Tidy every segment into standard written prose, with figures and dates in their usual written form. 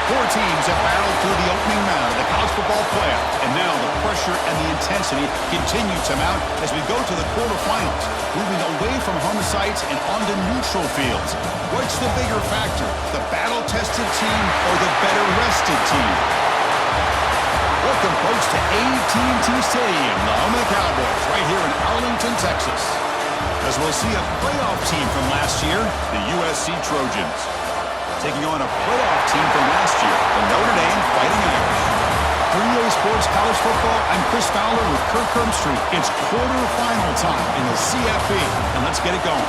Four teams have battled through the opening round of the college football playoff, and now the pressure and the intensity continue to mount as we go to the quarterfinals, moving away from home sites and onto neutral fields. What's the bigger factor, the battle-tested team or the better-rested team? Welcome, folks, to AT&T Stadium, the home of the Cowboys, right here in Arlington, Texas. As we'll see a playoff team from last year, the USC Trojans, taking on a playoff team from last year, the Notre Dame Fighting Irish. 3A Sports College Football, I'm Chris Fowler with Kirk Herbstreit. It's quarterfinal time in the CFP, and let's get it going.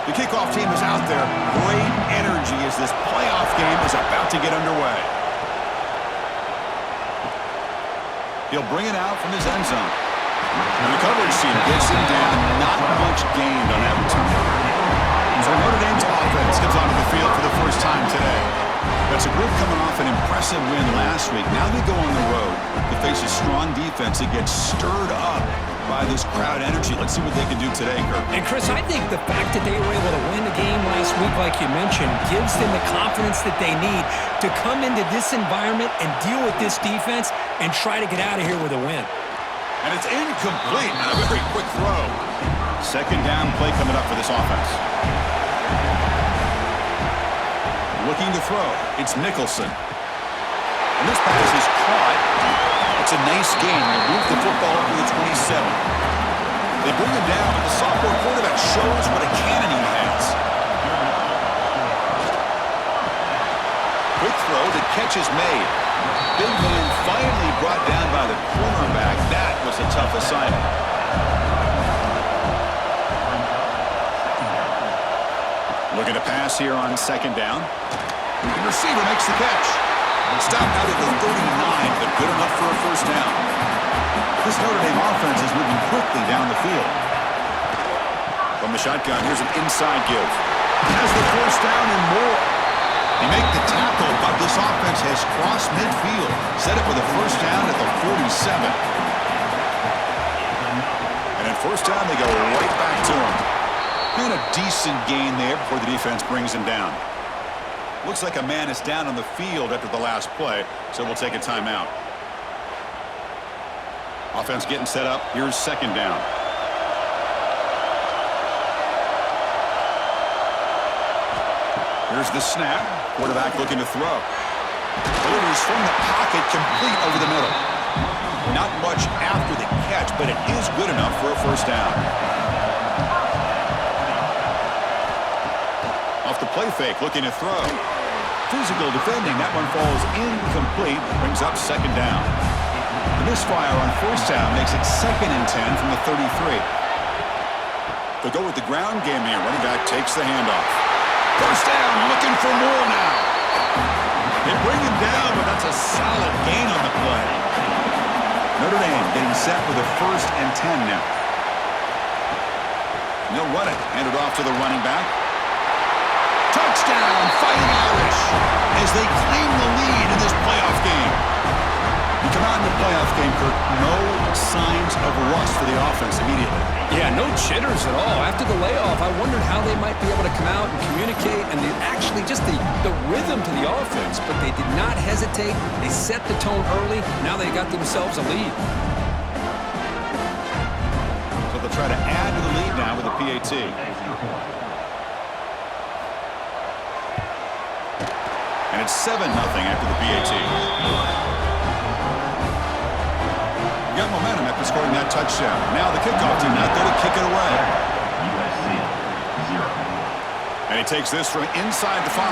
The kickoff team is out there. Great energy as this playoff game is about to get underway. He'll bring it out from his end zone. And the coverage team gets him down. Not much gained on that return. So Notre Dame's offense comes onto the field for the first time today. That's a group coming off an impressive win last week. Now they go on the road to face a strong defense that gets stirred up by this crowd energy. Let's see what they can do today, Kirk. And, Chris, I think the fact that they were able to win the game last week, like you mentioned, gives them the confidence that they need to come into this environment and deal with this defense and try to get out of here with a win. And it's incomplete on a very quick throw. Second down play coming up for this offense. Looking to throw. It's Nicholson. And this pass is caught. It's a nice gain. They move the football up to the 27. They bring him down, but the sophomore quarterback shows what a cannon he has. Quick throw. The catch is made. Big man finally brought down by the cornerback. That was a tough assignment. Looking to pass here on second down. The receiver makes the catch. Stopped out at the 39, but good enough for a first down. This Notre Dame offense is moving quickly down the field. From the shotgun, here's an inside give. Has the first down and more. They make the tackle, but this offense has crossed midfield. Set up with a first down at the 47. And at first down, they go right back to him. And a decent gain there before the defense brings him down. Looks like a man is down on the field after the last play, so we'll take a timeout. Offense getting set up. Here's second down. Here's the snap. Quarterback looking to throw. Delivers from the pocket, complete over the middle. Not much after the catch, but it is good enough for a first down. Off the play fake, looking to throw. Physical defending, that one falls incomplete, brings up second down. The misfire on first down makes it 2nd and 10 from the 33. They'll go with the ground game here. Running back takes the handoff. First down, looking for more now. They bring him down, but that's a solid gain on the play. Notre Dame getting set with a 1st and 10 now. And they'll run it. Hand it off to the running back. Touchdown, Fighting Irish, as they claim the lead in this playoff game. You come out in the playoff game, Kirk, no signs of rust for the offense immediately. Yeah, no jitters at all. After the layoff, I wondered how they might be able to come out and communicate and actually just the rhythm to the offense, but they did not hesitate. They set the tone early. Now they got themselves a lead. So they'll try to add to the lead now with a PAT. And it's 7-0 after the PAT. Got momentum after scoring that touchdown. Now the kickoff team out there to kick it away. And he takes this from inside the 5.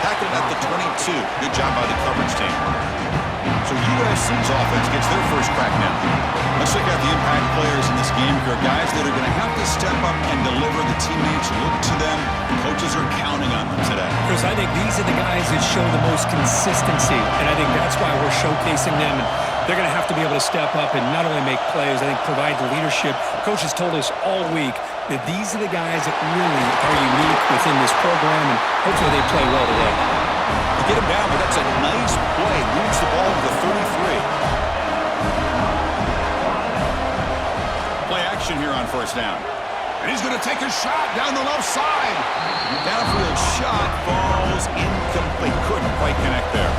Tackled at the 22. Good job by the coverage team. So USC's offense gets their first crack now. Let's check out the impact players in this game here. Guys that are going to have to step up and deliver. The teammates look to them. The coaches are counting on them today. Chris, I think these are the guys that show the most consistency, and I think that's why we're showcasing them. And they're going to have to be able to step up and not only make plays, I think provide the leadership. Coach has told us all week that these are the guys that really are unique within this program, and hopefully they play well today. To get him down, but that's a nice play. Moves the ball to the 33. Play action here on first down. And he's going to take a shot down the left side. Downfield shot falls incomplete. Couldn't quite connect there.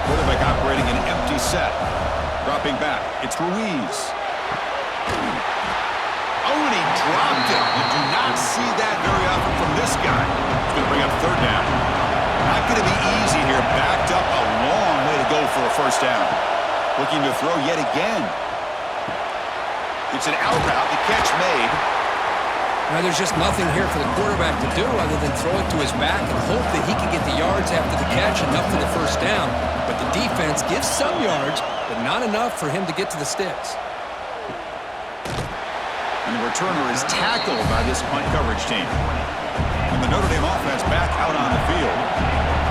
Quarterback operating an empty set. Dropping back. It's Ruiz. Oh, and he dropped it. You do not see that very often from this guy. He's going to bring up third down. Not going to be easy here. Backed up a long way to go for a first down. Looking to throw yet again. It's an out route. The catch made. Now, there's just nothing here for the quarterback to do other than throw it to his back and hope that he can get the yards after the catch, enough for the first down. But the defense gives some yards, but not enough for him to get to the sticks. And the returner is tackled by this punt coverage team. And the Notre Dame offense back out on the field.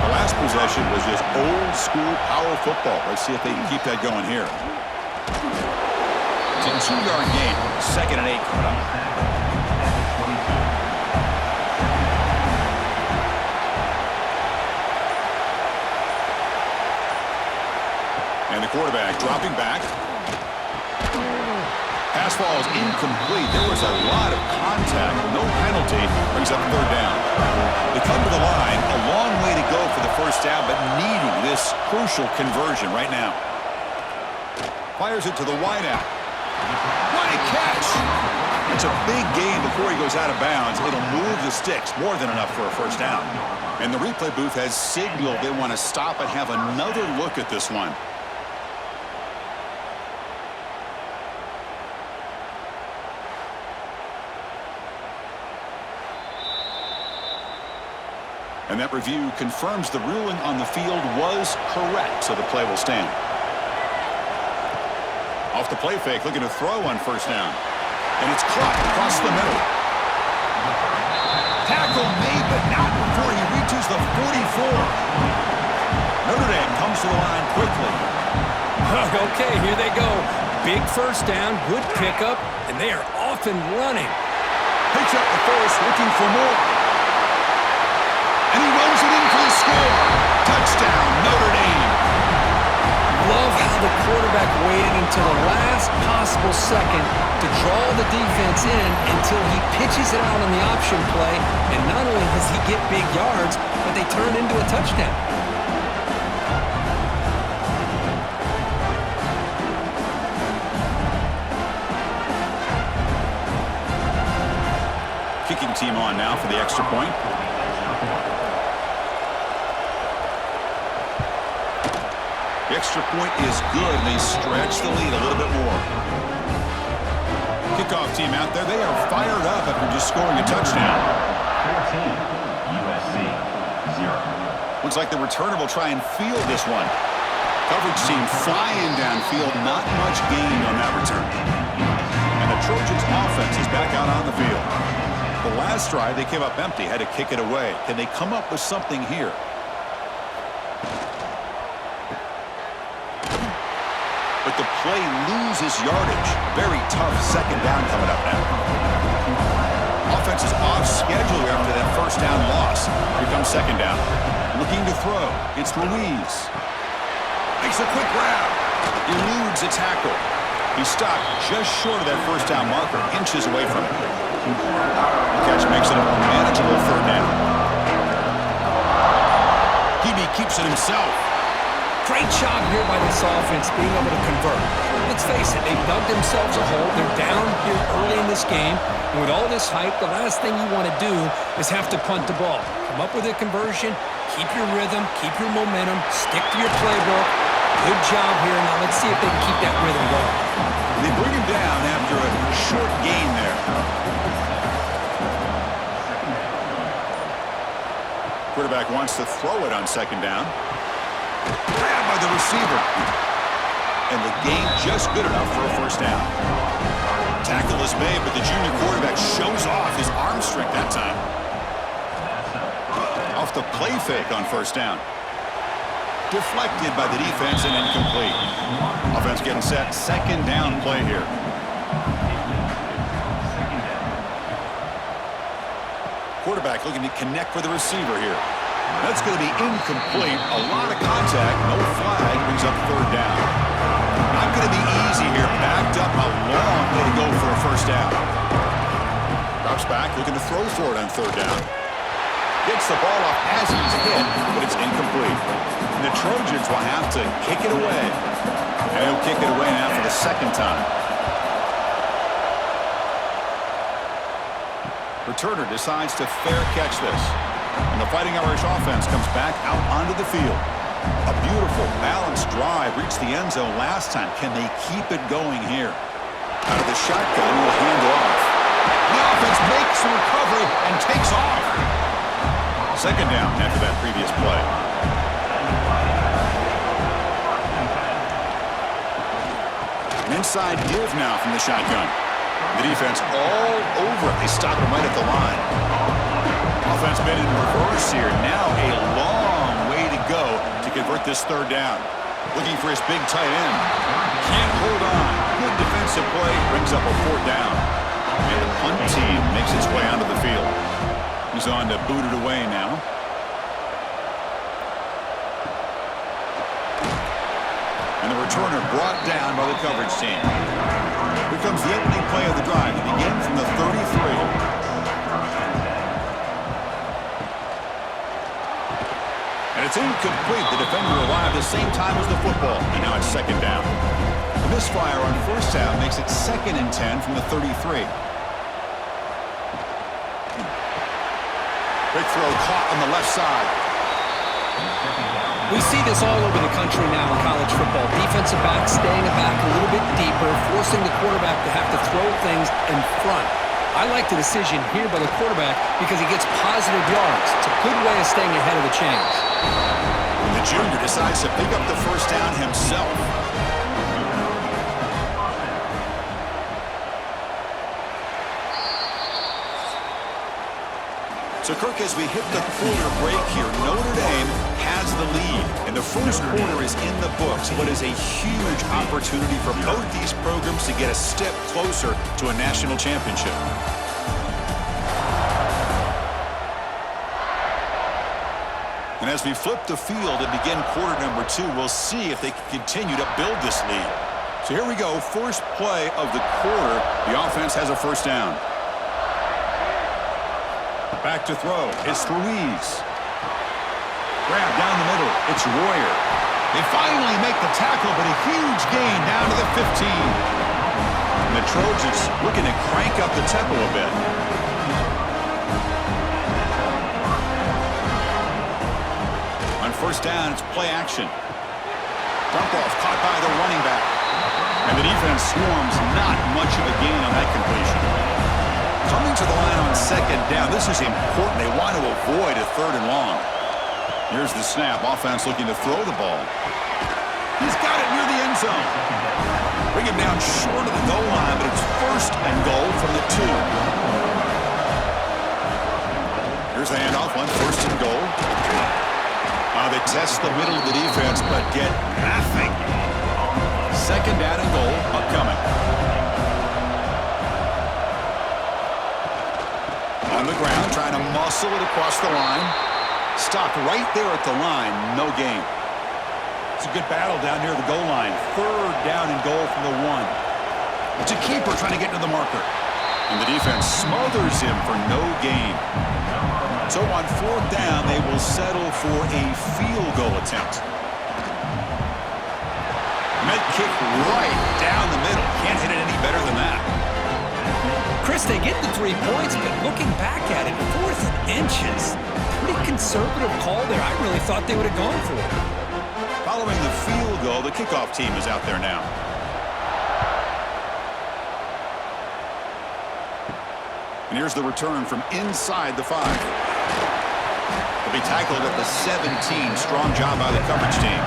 The last possession was just old school power football. Let's see if they can keep that going here. It's a 2-yard gain. 2nd and 8 coming up. And the quarterback dropping back. Pass ball is incomplete. There was a lot of contact. No penalty. Brings up third down. They come to the line. A long way to go for the first down, but needing this crucial conversion right now. Fires it to the wideout. What a catch! It's a big gain before he goes out of bounds. It'll move the sticks. More than enough for a first down. And the replay booth has signaled they want to stop and have another look at this one. And that review confirms the ruling on the field was correct, so the play will stand. Off the play fake, looking to throw on first down. And it's caught across the middle. Tackle made, but not before he reaches the 44. Notre Dame comes to the line quickly. Okay, here they go. Big first down, good pickup, and they are off and running. Picks up the first, looking for more. And he runs it in for the score. Touchdown, Notre Dame. Love how the quarterback waited until the last possible second to draw the defense in until he pitches it out on the option play. And not only does he get big yards, but they turn into a touchdown. Kicking team on now for the extra point. The extra point is good. They stretch the lead a little bit more. Kickoff team out there. They are fired up after just scoring a touchdown. 14, USC, 0. Looks like the returner will try and field this one. Coverage team flying downfield. Not much gain on that return. And the Trojans offense is back out on the field. The last drive, they came up empty, had to kick it away. Can they come up with something here? But the play loses yardage. Very tough second down coming up now. Offense is off schedule after that first down loss. Here comes second down. Looking to throw. It's Ruiz. Makes a quick grab. Eludes a tackle. He stopped just short of that first down marker, inches away from it. The catch makes it a more manageable third down. Hebe keeps it himself. Great job here by this offense being able to convert. Let's face it, they've dug themselves a hole. They're down here early in this game. And with all this hype, the last thing you want to do is have to punt the ball. Come up with a conversion, keep your rhythm, keep your momentum, stick to your playbook. Good job here. Now let's see if they can keep that rhythm going. They bring him down after a short gain there. Quarterback wants to throw it on second down. Grabbed by the receiver. And the gain just good enough for a first down. Tackle is made, but the junior quarterback shows off his arm strength that time. Off the play fake on first down. Deflected by the defense and incomplete. Offense getting set. Second down play here. Quarterback looking to connect with the receiver here. That's going to be incomplete. A lot of contact. No flag. Brings up third down. Not going to be easy here. Backed up a long way to go for a first down. Drops back. Looking to throw for it on third down. Gets the ball off as he's hit, but it's incomplete. And the Trojans will have to kick it away. And he'll kick it away now for the second time. Returner decides to fair catch this. And the Fighting Irish offense comes back out onto the field. A beautiful, balanced drive reached the end zone last time. Can they keep it going here? Out of the shotgun, will hand off. The offense makes the recovery and takes off. Second down after that previous play. An inside give now from the shotgun. The defense all over it. They stop him right at the line. Offense been in reverse here. Now a long way to go to convert this third down. Looking for his big tight end. Can't hold on. Good defensive play. Brings up a fourth down. And the punt team makes its way onto the field. He's on to boot it away now. And the returner brought down by the coverage team. Here comes the opening play of the drive. It begins from the 33. And it's incomplete. The defender arrived the same time as the football. And now it's second down. The misfire on first down makes it 2nd and 10 from the 33. Big throw caught on the left side. We see this all over the country now in college football. Defensive backs staying back a little bit deeper, forcing the quarterback to have to throw things in front. I like the decision here by the quarterback because he gets positive yards. It's a good way of staying ahead of the chains. And the junior decides to pick up the first down himself. So, Kirk, as we hit the quarter break here, Notre Dame has the lead. And the first quarter is in the books. What is a huge opportunity for both these programs to get a step closer to a national championship. And as we flip the field and begin quarter number 2, we'll see if they can continue to build this lead. So here we go, first play of the quarter. The offense has a first down. Back to throw. It's Ruiz. Grab down the middle. It's Royer. They finally make the tackle, but a huge gain down to the 15. And the Trojans looking to crank up the tempo a bit. On first down, it's play action. Dump off caught by the running back. And the defense swarms. Not much of a gain on that completion. Coming to the line on second down. This is important. They want to avoid a third and long. Here's the snap. Offense looking to throw the ball. He's got it near the end zone. Bring him down short of the goal line, but it's first and goal from the 2. Here's the handoff. On first and goal. They test the middle of the defense, but get nothing. Second down and goal upcoming. On the ground, trying to muscle it across the line. Stopped right there at the line. No gain. It's a good battle down near the goal line. Third down and goal from the 1. It's a keeper trying to get to the marker. And the defense smothers him for no gain. So on fourth down, they will settle for a field goal attempt. Med kick right down the middle. Can't hit it any better than that. Chris, they get the 3 points, but looking back at it, 4th and inches. Pretty conservative call there. I really thought they would have gone for it. Following the field goal, the kickoff team is out there now. And here's the return from inside the 5. He'll be tackled at the 17. Strong job by the coverage team.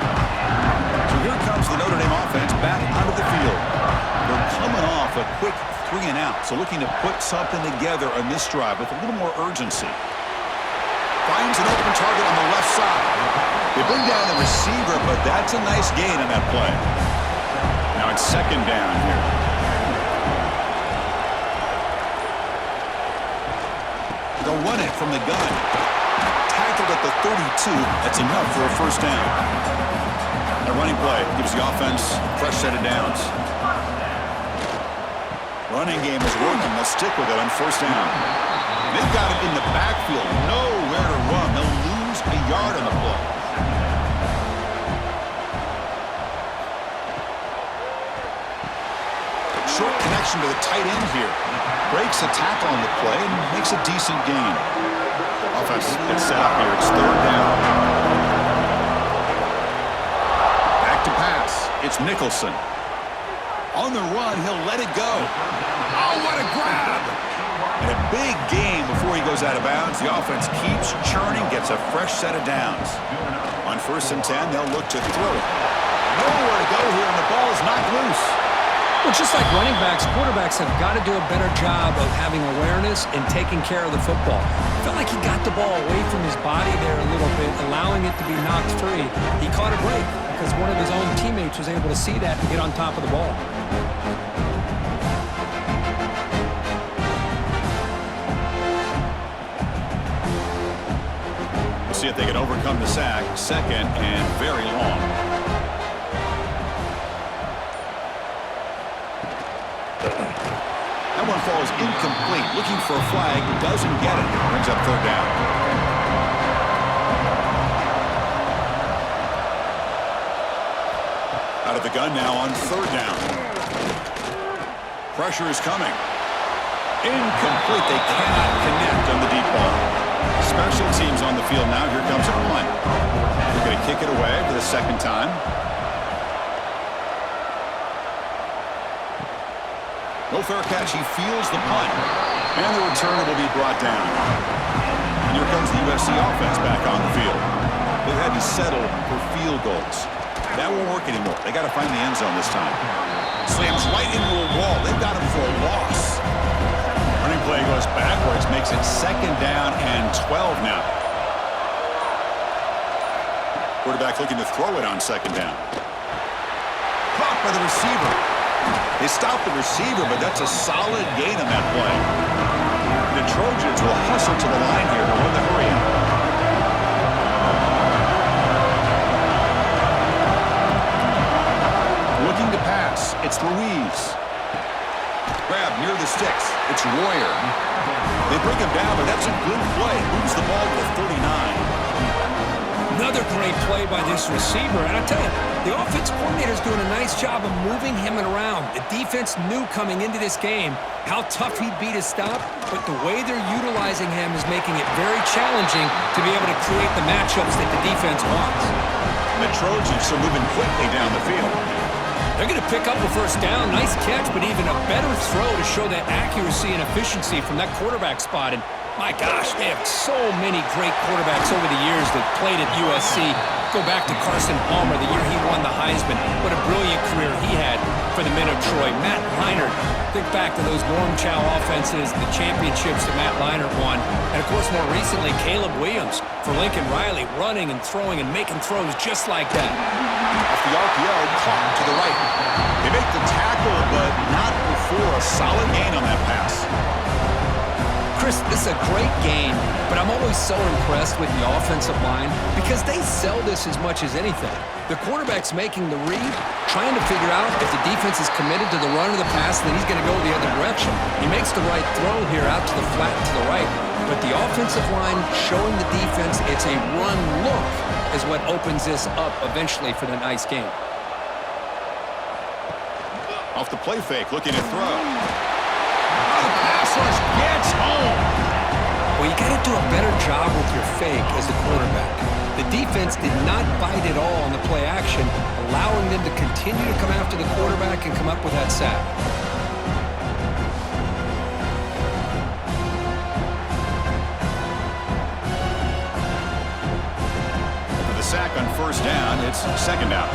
So here comes the Notre Dame offense back onto the field. They're coming off a quick 3 and out, so looking to put something together on this drive with a little more urgency. Finds an open target on the left side. They bring down the receiver, but that's a nice gain on that play. Now it's second down here. They'll run it from the gun. Tackled at the 32. That's enough for a first down. The running play gives the offense a fresh set of downs. Running game is working. They'll stick with it on first down. They've got it in the backfield. Nowhere to run. They'll lose a yard on the play. Short connection to the tight end here. Breaks a tackle on the play and makes a decent gain. Offense gets set up here. It's third down. Back to pass. It's Nicholson. On the run, he'll let it go. Oh, what a grab! And a big gain before he goes out of bounds. The offense keeps churning, gets a fresh set of downs. On 1st and 10, they'll look to throw it. Nowhere to go here, and the ball is knocked loose. Well, just like running backs, quarterbacks have got to do a better job of having awareness and taking care of the football. Felt like he got the ball away from his body there a little bit, allowing it to be knocked free. He caught a break because one of his own teammates was able to see that and get on top of the ball. We'll see if they can overcome the sack. Second and very long. That one falls incomplete. Looking for a flag. Doesn't get it. Brings up third down. Out of the gun now on third down. Pressure is coming. Incomplete. They cannot connect on the deep ball. Special teams on the field now. Here comes a punt. They're going to kick it away for the second time. No fair catch. He feels the punt. And the return will be brought down. And here comes the USC offense back on the field. They've had to settle for field goals. That won't work anymore. They got to find the end zone this time. Slams right into a wall. They've got him for a loss. Running play goes backwards. Makes it second down and 12 now. Quarterback looking to throw it on second down. Caught by the receiver. They stopped the receiver, but that's a solid gain on that play. The Trojans will hustle to the line here to run the hurry-up. Looking to pass. It's Ruiz. Grab near the sticks. It's Royer. They bring him down, but that's a good play. Moves the ball to the 39. Another great play by this receiver. And I tell you, the offense coordinator is doing a nice job of moving him around. The defense knew coming into this game how tough he'd be to stop, but the way they're utilizing him is making it very challenging to be able to create the matchups that the defense wants. The Trojans are moving quickly down the field. They're going to pick up a first down. Nice catch, but even a better throw to show that accuracy and efficiency from that quarterback spot. And my gosh, they have so many great quarterbacks over the years that played at USC. Go back to Carson Palmer, the year he won the Heisman. What a brilliant career he had for the men of Troy. Matt Leinart, think back to those Norm Chow offenses, the championships that Matt Leinart won. And, of course, more recently, Caleb Williams for Lincoln Riley, running and throwing and making throws just like that. Off the RPO, caught to the right. They make the tackle, but not before a solid gain on that pass. Chris, this is a great game, but I'm always so impressed with the offensive line because they sell this as much as anything. The quarterback's making the read, trying to figure out if the defense is committed to the run or the pass, then he's going to go the other direction. He makes the right throw here out to the flat to the right, but the offensive line showing the defense it's a run look is what opens this up eventually for the nice game. Off the play fake, looking to throw. The pass rush gets home. Well, you got to do a better job with your fake as a quarterback. The defense did not bite at all on the play action, allowing them to continue to come after the quarterback and come up with that sack. back on first down. It's second down.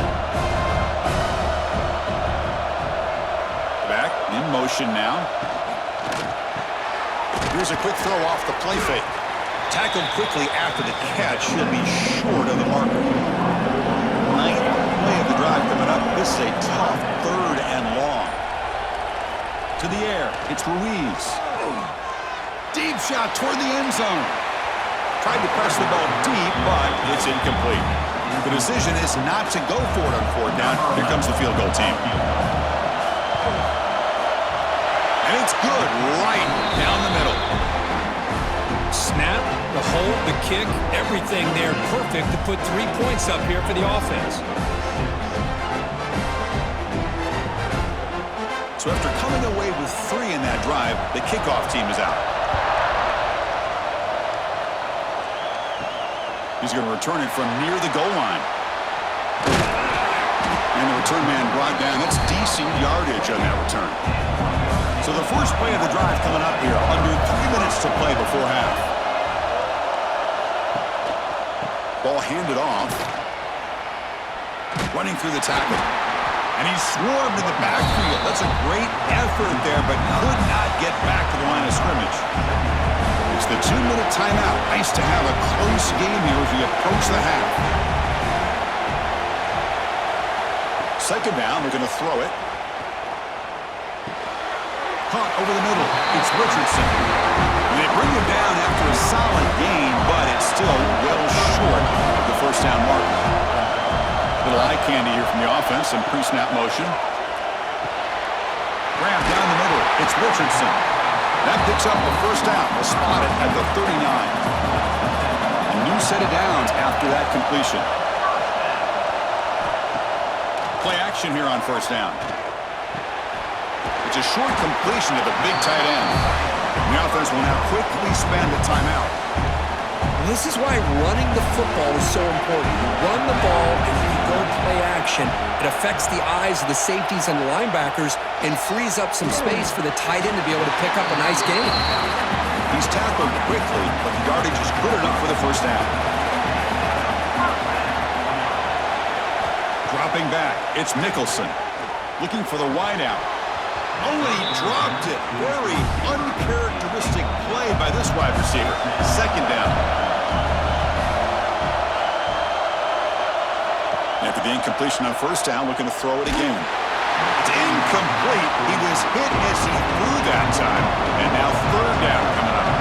Back in motion now. Here's a quick throw off the play fake. Tackled quickly after the catch. Should be short of the marker. Ninth play of the drive coming up. This is a tough third and long. To the air. It's Ruiz. Deep shot toward the end zone. Tried to press the ball deep, but it's incomplete. The decision is not to go for it on fourth down. Here comes the field goal team. And it's good right down the middle. Snap, the hold, the kick, everything there perfect to put 3 points up here for the offense. So after coming away with 3 in that drive, the kickoff team is out. He's going to return it from near the goal line. And the return man brought down. That's decent yardage on that return. So the first play of the drive coming up here. Under 3 minutes to play before half. Ball handed off. Running through the tackle. And he's swarmed in the backfield. That's a great effort there, but could not get back to the line of scrimmage. It's the 2-minute timeout. Nice to have a close game here as we approach the half. Second down, they're going to throw it. Caught over the middle. It's Richardson. And they bring him down after a solid gain, but it's still well short of the first down marker. Little eye candy here from the offense. Some pre-snap motion. Grab down the middle. It's Richardson. That picks up the first down. We'll spot it at the 39. A new set of downs after that completion. Play action here on first down. It's a short completion to the big tight end. The offense will now quickly spend a timeout. This is why running the football is so important. You run the ball and you go play action. It affects the eyes of the safeties and linebackers and frees up some space for the tight end to be able to pick up a nice gain. He's tackled quickly, but the yardage is good enough for the first down. Dropping back, it's Nicholson. Looking for the wideout. Oh, and he dropped it. Very uncharacteristic play by this wide receiver. Second down. After the incompletion on first down, looking to throw it again. It's incomplete. He was hit as he threw that time. And now third down coming up.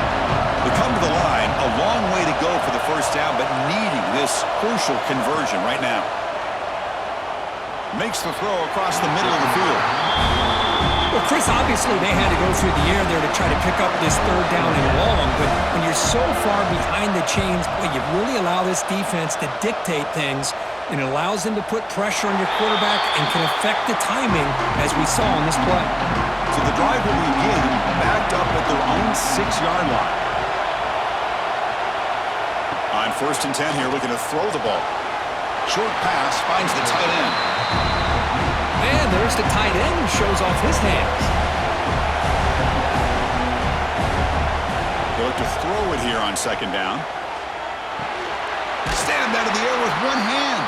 They come to the line, a long way to go for the first down, but needing this crucial conversion right now. Makes the throw across the middle of the field. Well, Chris, obviously they had to go through the air there to try to pick up this third down and long, but when you're so far behind the chains, boy, you really allow this defense to dictate things, and it allows them to put pressure on your quarterback and can affect the timing, as we saw on this play. So the drive will begin backed up at their own 6-yard line. On first and 10 here, looking to throw the ball. Short pass finds the tight end. And there's the tight end who shows off his hands. They look to throw it here on second down. Stand out of the air with one hand.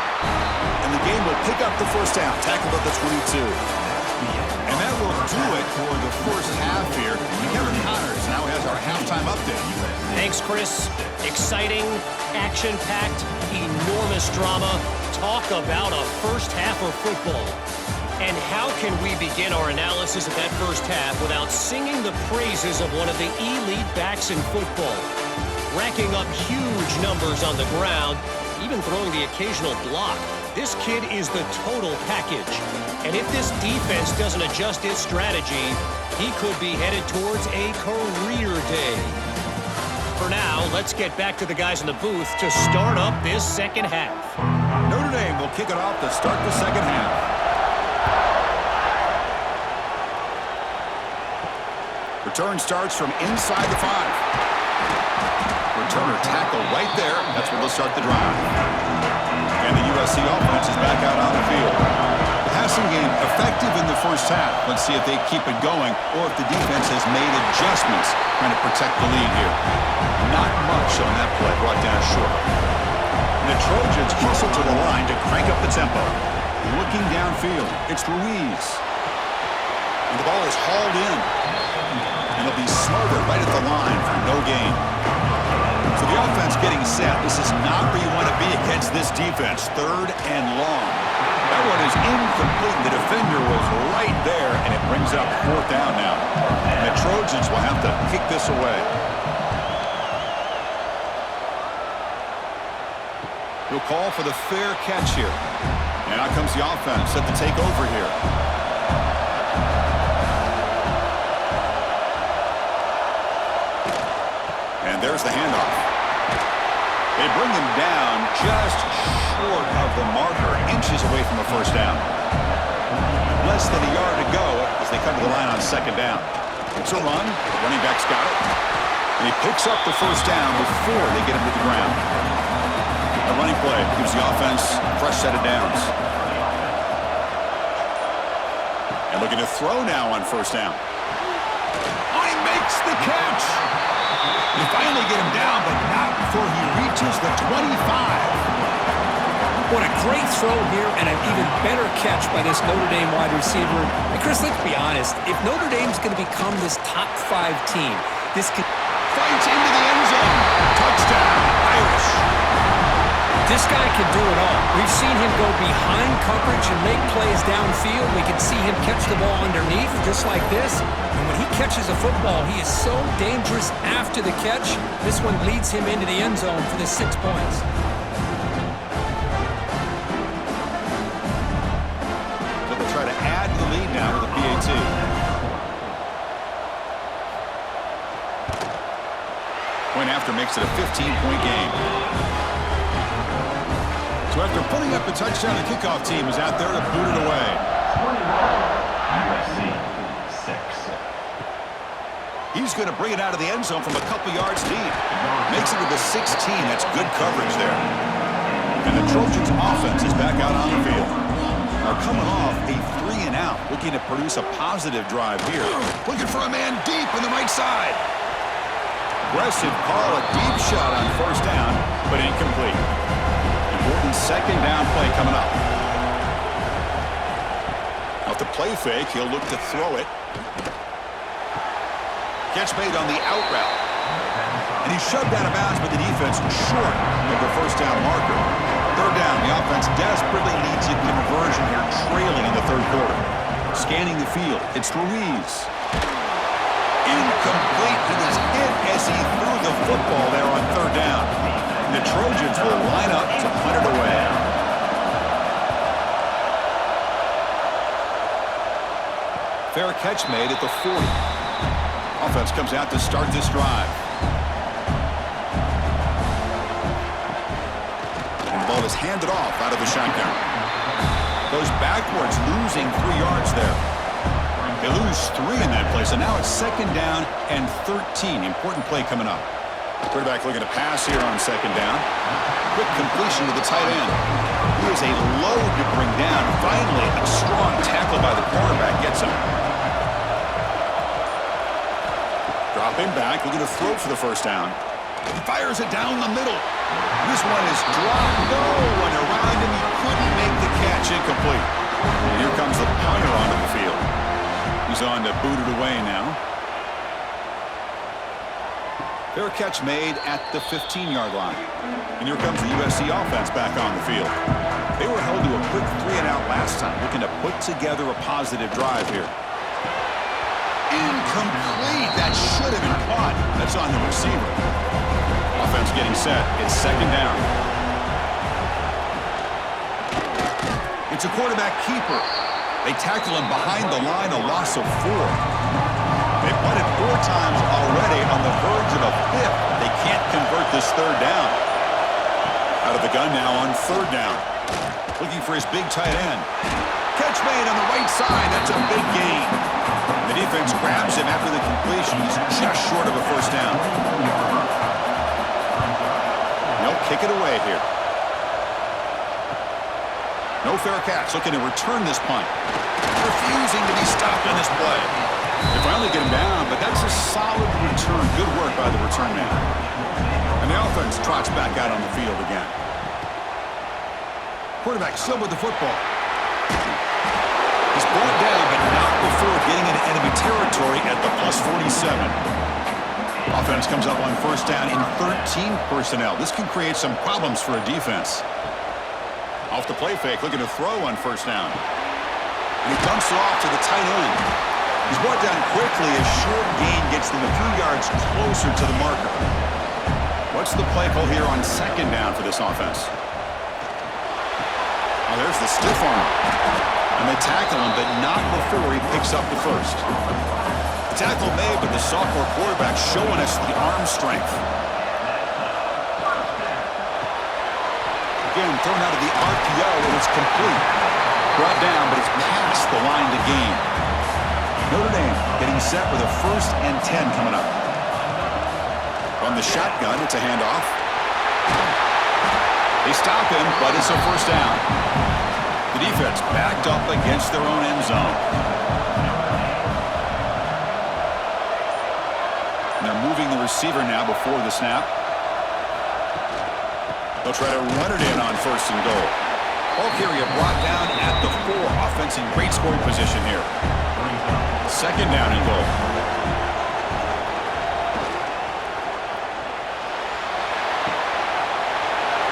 And the game will pick up the first down. Tackled at the 22. And that will do it for the first half here. Kevin Connors now has our halftime update. Thanks, Chris. Exciting, action-packed, enormous drama. Talk about a first half of football. And how can we begin our analysis of that first half without singing the praises of one of the elite backs in football? Racking up huge numbers on the ground, even throwing the occasional block. This kid is the total package. And if this defense doesn't adjust its strategy, he could be headed towards a career day. For now, let's get back to the guys in the booth to start up this second half. Notre Dame will kick it off to start the second half. Return starts from inside the 5. Returner tackle right there. That's where they'll start the drive. And the USC offense is back out on the field. The passing game effective in the first half. Let's see if they keep it going or if the defense has made adjustments trying to protect the lead here. Not much on that play, brought down short. The Trojans hustle to the line to crank up the tempo. Looking downfield, it's Ruiz. And the ball is hauled in. And it'll be smothered right at the line for no gain. So the offense getting set. This is not where you want to be against this defense. 3rd and long. That one is incomplete. The defender was right there, and it brings up 4th down now. And the Trojans will have to kick this away. He'll call for the fair catch here. And out comes the offense set to take over here. And there's the handoff. They bring him down just short of the marker, inches away from a 1st down. Less than a yard to go as they come to the line on 2nd down. It's a run. The running back's got it. And he picks up the 1st down before they get him to the ground. A running play gives the offense a fresh set of downs. And looking to throw now on 1st down. Oh, he makes the catch! They finally get him down, but not before he reaches the 25. What a great throw here and an even better catch by this Notre Dame wide receiver. And Chris, let's be honest. If Notre Dame's going to become this top 5 team, this could... Fights into the end zone. Touchdown, Irish. This guy can do it all. We've seen him go behind coverage and make plays downfield. We can see him catch the ball underneath, just like this. And when he catches a football, he is so dangerous after the catch. This one leads him into the end zone for the 6 points. So they'll try to add the lead now with a PAT. Point after makes it a 15-point game. So after putting up the touchdown, the kickoff team is out there to boot it away. USC 6. He's going to bring it out of the end zone from a couple yards deep. Makes it to the 16. That's good coverage there. And the Trojans' offense is back out on the field. Now coming off a 3-and-out, looking to produce a positive drive here. Looking for a man deep on the right side. Aggressive call, a deep shot on 1st down, but incomplete. Important 2nd down play coming up. Off the play fake, he'll look to throw it. Catch made on the out route. And he's shoved out of bounds, but the defense short of the 1st down marker. 3rd down, the offense desperately needs a conversion here, trailing in the 3rd quarter. Scanning the field, it's Ruiz. Incomplete. He was hit as he threw the football there on 3rd down. And the Trojans will line up to punt it away. Fair catch made at the 40. Offense comes out to start this drive. And the ball is handed off out of the shotgun. Goes backwards, losing 3 yards there. They lose 3 in that play, so now it's 2nd down and 13. Important play coming up. Quarterback looking to pass here on 2nd down. Quick completion to the tight end. He is a load to bring down. Finally, a strong tackle by the cornerback gets him. Drop him back, looking to throw for the 1st down. He fires it down the middle. This one is dropped. No one around him. He couldn't make the catch. Incomplete. And here comes the punter onto the field. He's on to boot it away now. Fair catch made at the 15-yard line. And here comes the USC offense back on the field. They were held to a quick 3-and-out last time, looking to put together a positive drive here. Incomplete. That should have been caught. That's on the receiver. Offense getting set. It's 2nd down. It's a quarterback keeper. They tackle him behind the line, a loss of 4. They punted 4 times already, on the verge of a 5th. They can't convert this 3rd down. Out of the gun now on 3rd down. Looking for his big tight end. Catch made on the right side. That's a big gain. The defense grabs him after the completion. He's just short of a 1st down. They'll kick it away here. No fair catch. Looking to return this punt. Refusing to be stopped on this play. They finally get him down, but that's a solid return. Good work by the return man. And the offense trots back out on the field again. Quarterback still with the football. He's brought down, but not before getting into enemy territory at the +47. Offense comes up on first down in 13 personnel. This can create some problems for a defense. Off the play fake, looking to throw on first down. And he dumps it off to the tight end. He's brought down quickly as short gain gets them a few yards closer to the marker. What's the play call here on second down for this offense? Oh, there's the stiff arm. And they tackle him, but not before he picks up the first. Tackle made, but the sophomore quarterback showing us the arm strength. Again, thrown out of the RPO, and it's complete. Brought down, but it's past the line to gain. Notre Dame getting set with a 1st and 10 coming up. From the shotgun, it's a handoff. They stop him, but it's a first down. The defense backed up against their own end zone. And they're moving the receiver now before the snap. They'll try to run it in on 1st and goal. Ball carrier brought down at the 4. Offense in great scoring position here. 2nd down and goal.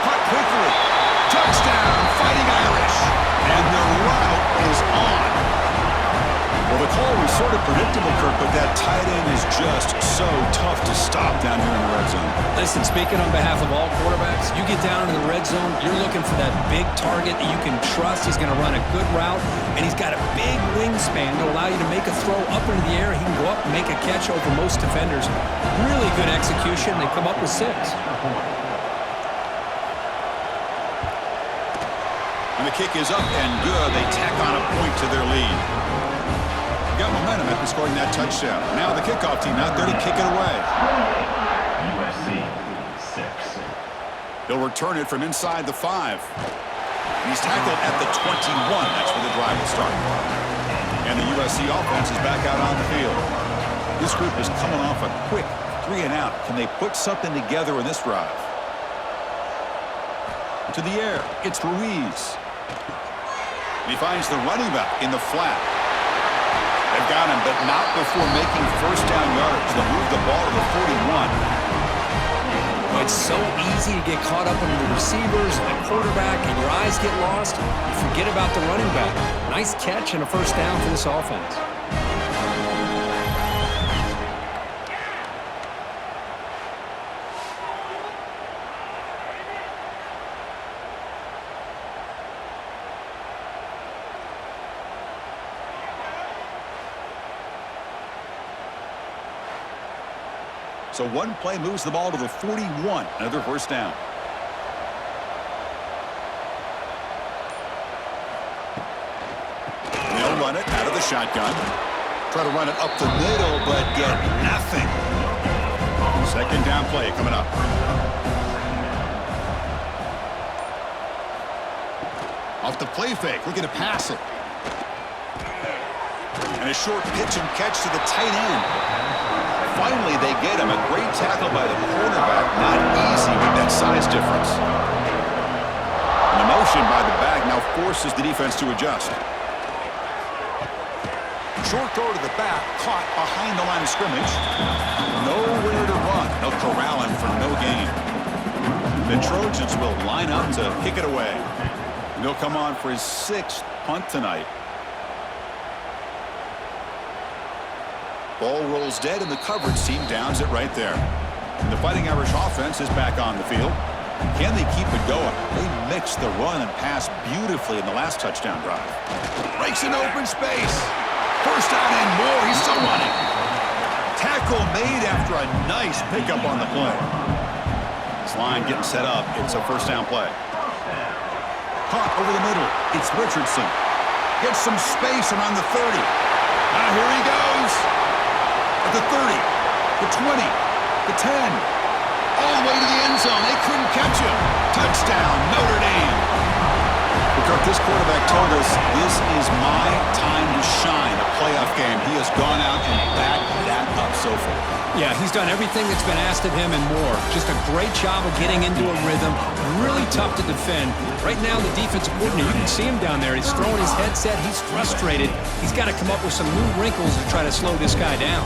Caught quickly. Touchdown, Fighting Irish. And the route is on. Well, the call was sort of predictable, Kirk, but that tight end is just so tough to stop down here in the red zone. Listen, speaking on behalf of all quarterbacks, you get down in the red zone, you're looking for that big target that you can trust. He's going to run a good route, and he's got a big wingspan to allow you to make a throw up into the air. He can go up and make a catch over most defenders. Really good execution. They come up with 6. And the kick is up and good. They tack on a point to their lead. Got momentum after scoring that touchdown. Now the kickoff team out there to kick it away. USC 6. He'll return it from inside the 5. And he's tackled at the 21. That's where the drive will start. And the USC offense is back out on the field. This group is coming off a quick 3 and out. Can they put something together in this drive? To the air, it's Ruiz. And he finds the running back in the flat. They've got him, but not before making 1st down yards. They'll move the ball to the 41. Well, it's so easy to get caught up in the receivers and the quarterback, and your eyes get lost. You forget about the running back. Nice catch and a 1st down for this offense. So one play moves the ball to the 41. Another 1st down. They'll run it out of the shotgun. Try to run it up the middle, but get nothing. 2nd down play coming up. Off the play fake, looking to pass it. And a short pitch and catch to the tight end. Finally, they get him. A great tackle by the quarterback. Not easy with that size difference. And the motion by the back now forces the defense to adjust. Short throw to the back, caught behind the line of scrimmage. Nowhere to run. They'll corral him for no gain. The Trojans will line up to kick it away. And he'll come on for his 6th punt tonight. Ball rolls dead, and the coverage team downs it right there. And the Fighting Irish offense is back on the field. Can they keep it going? They mixed the run and pass beautifully in the last touchdown drive. Breaks an open space. 1st down and more. He's still running. Tackle made after a nice pickup on the play. This line getting set up. It's a 1st down play. Caught over the middle. It's Richardson. Gets some space around the 30. Now here he goes. At the 30, the 20, the 10, all the way to the end zone. They couldn't catch him. Touchdown, Notre Dame. The Kirk, this quarterback told us this is my time to shine, a playoff game. He has gone out and backed that up so far. Yeah, he's done everything that's been asked of him and more. Just a great job of getting into a rhythm. Really tough to defend. Right now, the defensive coordinator, you can see him down there. He's throwing his headset. He's frustrated. He's got to come up with some new wrinkles to try to slow this guy down.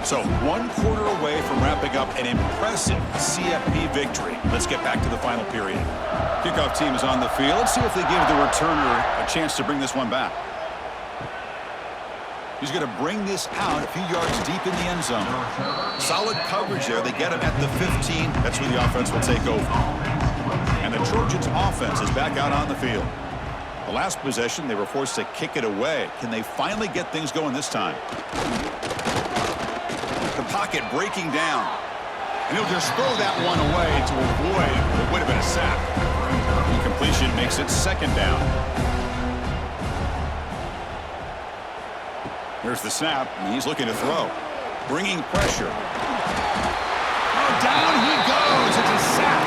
So 1 quarter away from wrapping up an impressive CFP victory. Let's get back to the final period. Kickoff team is on the field. Let's see if they give the returner a chance to bring this one back. He's going to bring this out a few yards deep in the end zone. Solid coverage there. They get him at the 15. That's where the offense will take over. And the Trojans offense is back out on the field. The last possession, they were forced to kick it away. Can they finally get things going this time? The pocket breaking down. And he'll just throw that one away to avoid what would have been a sack. Incompletion makes it 2nd down. Here's the snap, and he's looking to throw. Bringing pressure. Oh, down he goes. It's a sack.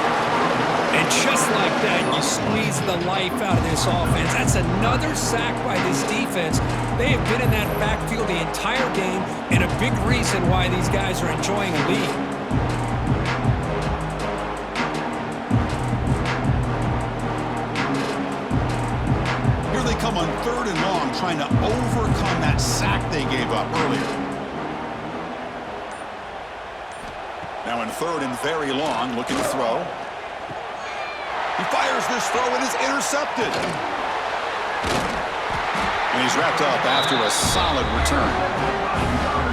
And just like that, you squeeze the life out of this offense. That's another sack by this defense. They have been in that backfield the entire game, and a big reason why these guys are enjoying a lead. Here they come on 3rd and long, trying to overcome that sack they gave up earlier. Now in 3rd and very long, looking to throw. He fires this throw and is intercepted. And he's wrapped up after a solid return.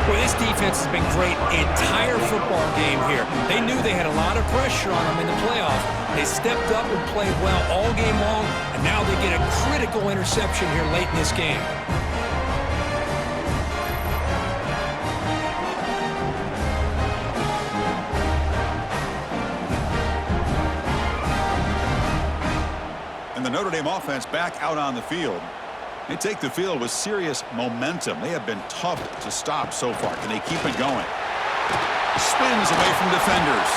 Well, this defense has been great the entire football game here. They knew they had a lot of pressure on them in the playoffs. They stepped up and played well all game long, and now they get a critical interception here late in this game. The Notre Dame offense back out on the field. They take the field with serious momentum. They have been tough to stop so far. Can they keep it going? Spins away from defenders.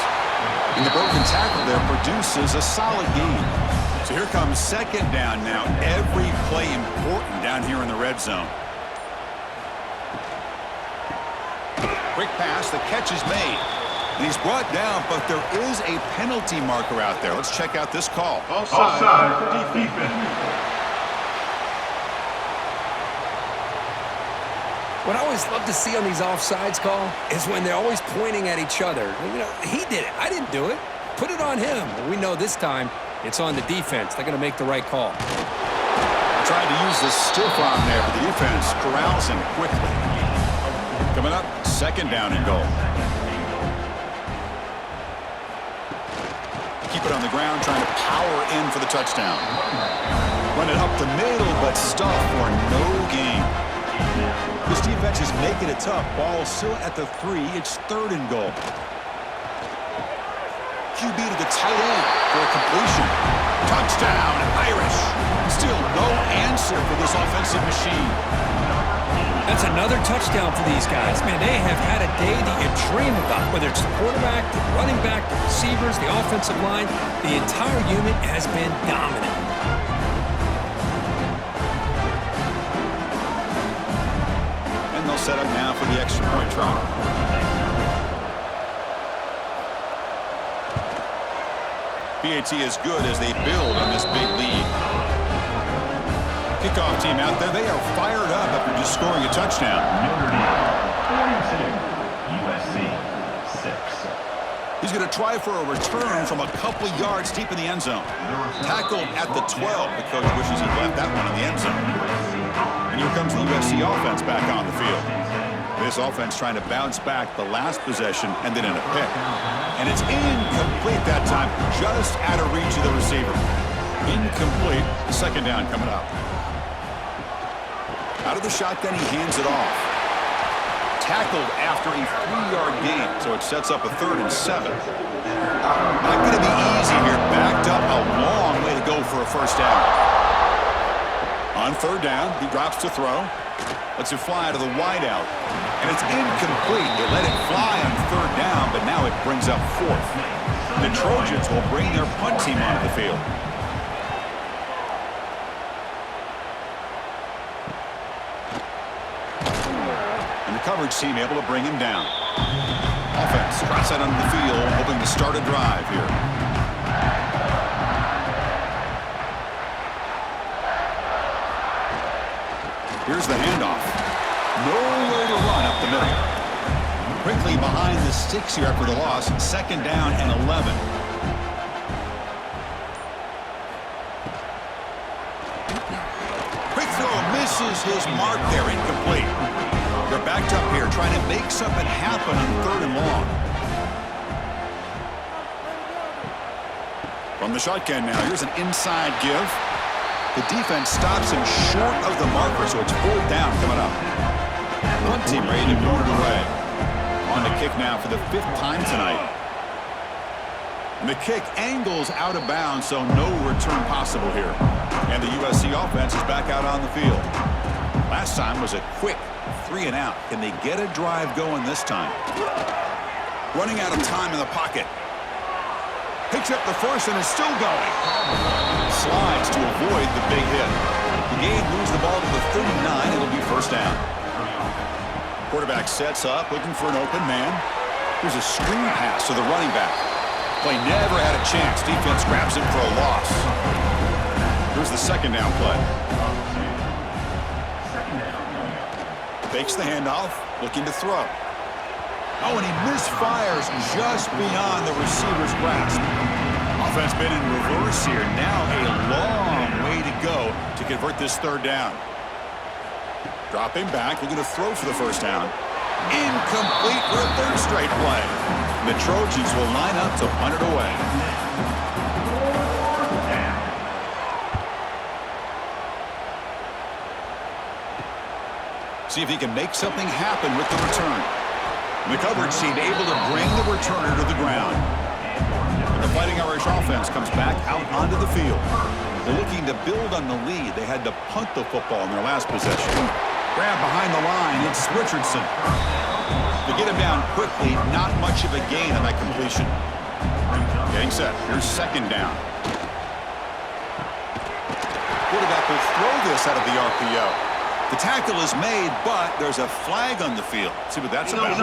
And the broken tackle there produces a solid gain. So here comes 2nd down now. Every play important down here in the red zone. Quick pass. The catch is made. And he's brought down, but there is a penalty marker out there. Let's check out this call. Offside. Defense. What I always love to see on these offsides call is when they're always pointing at each other. You know, he did it. I didn't do it. Put it on him. We know this time it's on the defense. They're going to make the right call. Tried to use the stiff arm there, but the defense corrals him quickly. Coming up, 2nd down and goal. Keep it on the ground, trying to power in for the touchdown. Run it up the middle, but stuff for no gain. This defense is making it tough. Ball still at the 3. It's 3rd and goal. QB to the tight end for a completion. Touchdown, Irish. Still no answer for this offensive machine. That's another touchdown for these guys. Man, they have had a day that you dream about. Whether it's the quarterback, the running back, the receivers, the offensive line, the entire unit has been dominant. And they'll set up now for the extra point try. BAT is good as they build on this big lead. Kickoff team out there, they are fired up after just scoring a touchdown. Notre Dame 42. USC 6. He's going to try for a return from a couple yards deep in the end zone. Tackled at the 12. The coach wishes he'd left that one in the end zone. And here comes the USC offense back on the field. This offense trying to bounce back the last possession and then in a pick. And it's incomplete that time, just out of reach of the receiver. Incomplete. 2nd down coming up. Out of the shotgun, he hands it off. Tackled after a 3-yard gain, so it sets up a 3rd and 7. Not going to be easy here. Backed up a long way to go for a 1st down. On 3rd down, he drops to throw. Lets it fly to the wideout. And it's incomplete. They let it fly on third down, but now it brings up fourth. The Trojans will bring their punt team onto the field. And the coverage team able to bring him down. Offense drops out onto the field, hoping to start a drive here. Here's the handoff. Nowhere to run up the middle. Quickly behind the sticks here after the loss. Second down and 11. Quick throw misses his mark there, incomplete. They're backed up here trying to make something happen on third and long. From the shotgun now, here's an inside give. The defense stops him short of the marker, so it's fourth down coming up. Punt team ready to boot it away. On the kick now for the 5th time tonight. And the kick angles out of bounds, so no return possible here. And the USC offense is back out on the field. Last time was a quick 3 and out. Can they get a drive going this time? Running out of time in the pocket. Picks up the first and is still going. Slides to avoid the big hit. The game moves the ball to the 39. It'll be first down. Quarterback sets up, looking for an open man. Here's a screen pass to the running back. Play never had a chance. Defense grabs him for a loss. Here's the second down play. Fakes the handoff, looking to throw. Oh, and he misfires just beyond the receiver's grasp. Offense been in reverse here. Now a long way to go to convert this third down. Dropping back, looking to throw for the first down. Incomplete for a third straight play. The Trojans will line up to punt it away. See if he can make something happen with the return. And the coverage team able to bring the returner to the ground. And the Fighting Irish offense comes back out onto the field. They're looking to build on the lead. They had to punt the football in their last possession. Grab behind the line. It's Richardson. To get him down quickly, not much of a gain on that completion. Getting set. Here's second down. Quarterback will throw this out of the RPO. The tackle is made, but there's a flag on the field. Let's see what that's about.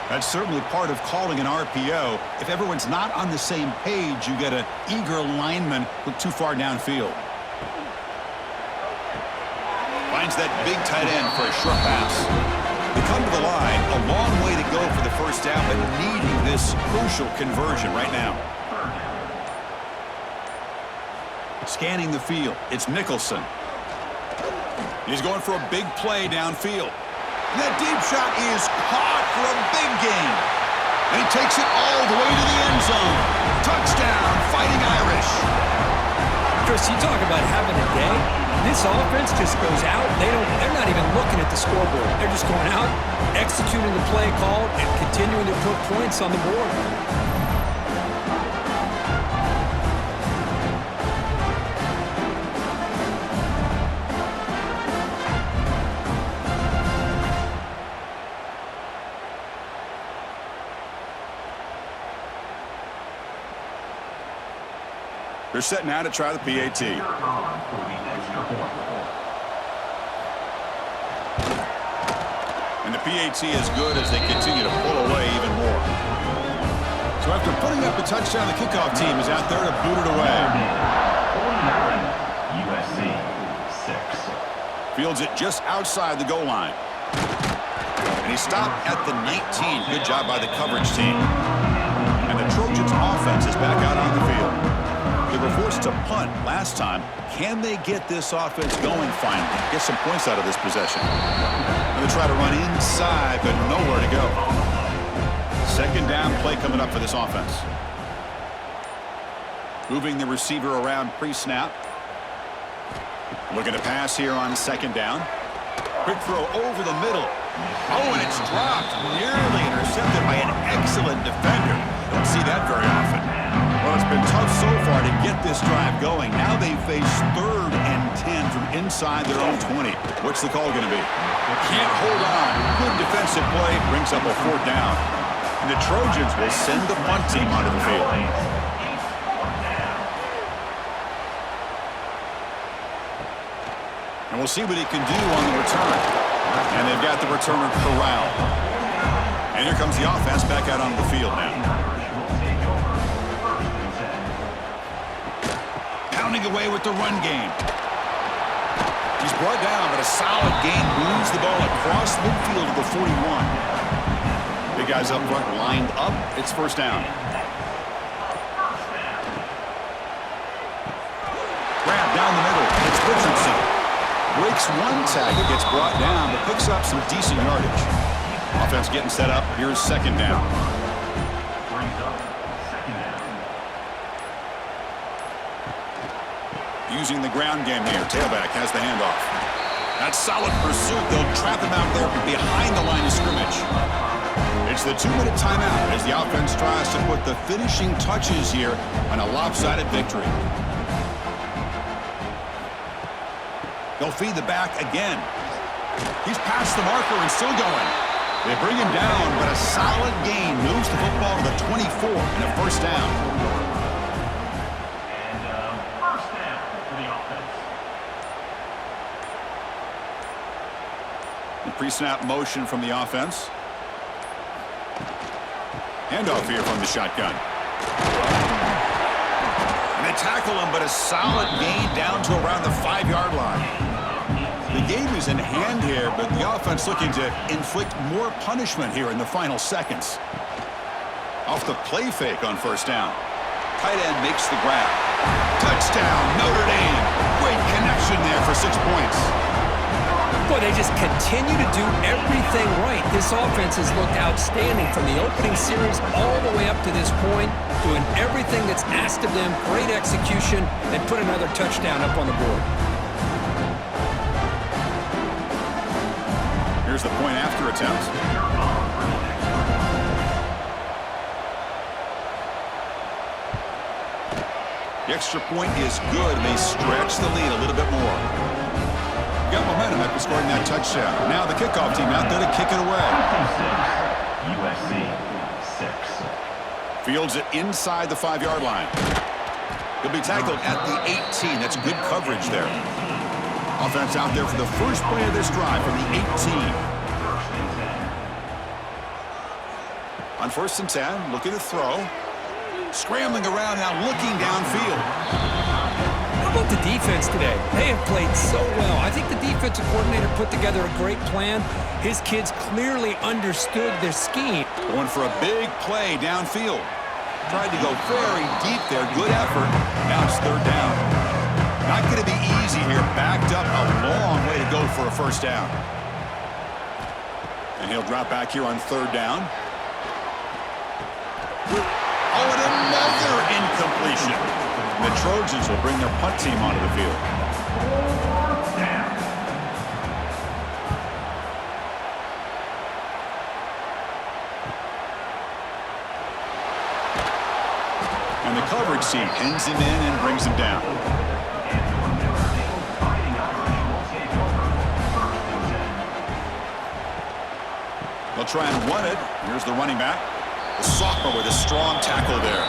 That's certainly part of calling an RPO. If everyone's not on the same page, you get an eager lineman look too far downfield. Finds that big tight end for a short pass. They come to the line, a long way to go for the first down, but needing this crucial conversion right now. Scanning the field, it's Nicholson. He's going for a big play downfield. And that deep shot is caught for a big gain. And he takes it all the way to the end zone. Touchdown, Fighting Irish. Chris, you talk about having a day. This offense just goes out. They're not even looking at the scoreboard. They're just going out, executing the play called, and continuing to put points on the board. They're set now to try the PAT. And the PAT is good as they continue to pull away even more. So after putting up the touchdown, the kickoff team is out there to boot it away. 49, USC 6. Fields it just outside the goal line. And he stopped at the 19. Good job by the coverage team. And the Trojans offense is back out on the field. They were forced to punt last time. Can they get this offense going finally? Get some points out of this possession. Going to try to run inside, but nowhere to go. Second down play coming up for this offense. Moving the receiver around pre-snap. Looking to pass here on second down. Quick throw over the middle. Oh, and it's dropped. Nearly intercepted by an excellent defender. Don't see that very often. Well, Well, it's been tough so far to get this drive going. Now they face 3rd and 10 from inside their own 20. What's the call going to be? Can't hold on. Good defensive play. Brings up a 4th down. And the Trojans will send the punt team onto the field. And we'll see what he can do on the return. And they've got the returner corralled. And here comes the offense back out onto the field now. Pounding away with the run game. He's brought down, but a solid gain moves the ball across midfield to the 41. Big guys up front lined up. It's 1st down. Grab down the middle. It's Richardson. Breaks one tackle, gets brought down, but picks up some decent yardage. Offense getting set up. Here's 2nd down. Using the ground game here. Tailback has the handoff. That's solid pursuit. They'll trap him out there behind the line of scrimmage. It's the 2-minute timeout as the offense tries to put the finishing touches here on a lopsided victory. They'll feed the back again. He's past the marker and still going. They bring him down, but a solid gain moves the football to the 24 and a 1st down. The pre-snap motion from the offense. Handoff here from the shotgun. And they tackle him, but a solid gain down to around the 5-yard line. The game is in hand here, but the offense looking to inflict more punishment here in the final seconds. Off the play fake on 1st down. Tight end makes the grab. Touchdown, Notre Dame. Great connection there for 6 points. Boy, they just continue to do everything right. This offense has looked outstanding from the opening series all the way up to this point, doing everything that's asked of them, great execution, and put another touchdown up on the board. Here's the point after attempt. The extra point is good. They stretch the lead a little bit more. Got momentum after scoring that touchdown. Now the kickoff team out there to kick it away. USC 6. Fields it inside the 5-yard line. He'll be tackled at the 18. That's good coverage there. Offense out there for the first play of this drive from the 18. On 1st and 10, looking to throw. Scrambling around now, looking downfield. How about the defense today? They have played so well. I think the defensive coordinator put together a great plan. His kids clearly understood their scheme. Going for a big play downfield. Tried to go very deep there. Good effort. Now it's 3rd down. Not going to be easy here. Backed up a long way to go for a 1st down. And he'll drop back here on 3rd down. Oh, and another incompletion. The Trojans will bring their punt team onto the field. And the coverage team pins him in and brings him down. They'll try and run it. Here's the running back. The sophomore with a strong tackle there.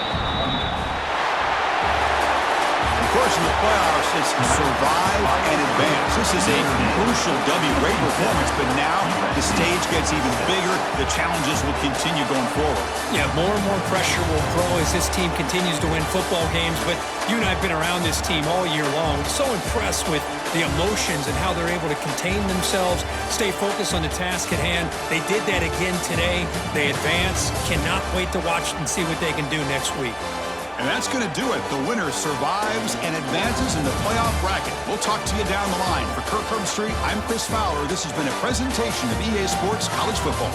Of course, in the playoffs, it's survive and advance. This is a crucial W. Great performance, but now the stage gets even bigger. The challenges will continue going forward. Yeah, more and more pressure will grow as this team continues to win football games, but you and I have been around this team all year long. So impressed with the emotions and how they're able to contain themselves, stay focused on the task at hand. They did that again today. They advance. Cannot wait to watch and see what they can do next week. And that's going to do it. The winner survives and advances in the playoff bracket. We'll talk to you down the line. For Kirk Herbstreit, I'm Chris Fowler. This has been a presentation of EA Sports College Football.